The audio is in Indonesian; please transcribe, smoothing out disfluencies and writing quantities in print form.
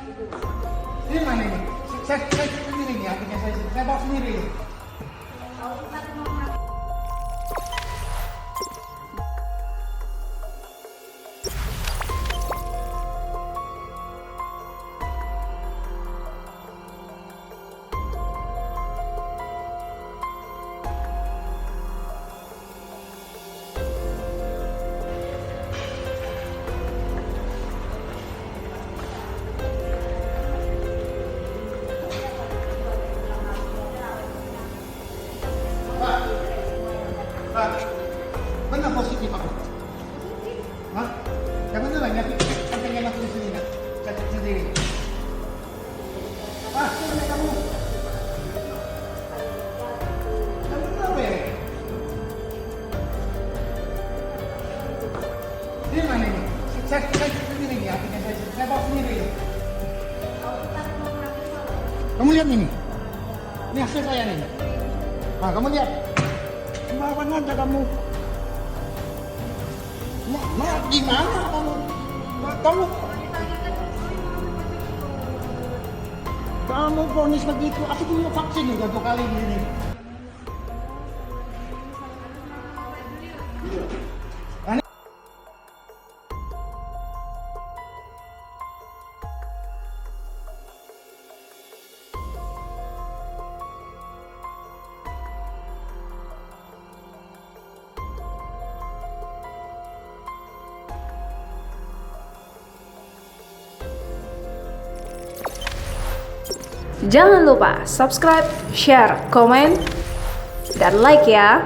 Ini mana ini? Saya sendiri nih, akhirnya saya bawa sendiri. Pak, benar positif aku. Hah? Yang beneran ya? Sampai masuk di sini nggak? Saya cek sendiri. Pak, mana kamu? Kamu kenapa ya? Ini mana ini? Saya cek sendiri nih, akhirnya saya bawa sendiri. Kamu lihat ini? Ini hasil saya nih. Nah, kamu lihat. Lawan aja kamu. Gimana kamu? Kamu vonis begitu. Aku juga vaksin juga 2 kali di sini. Jangan lupa subscribe, share, komen, dan like ya.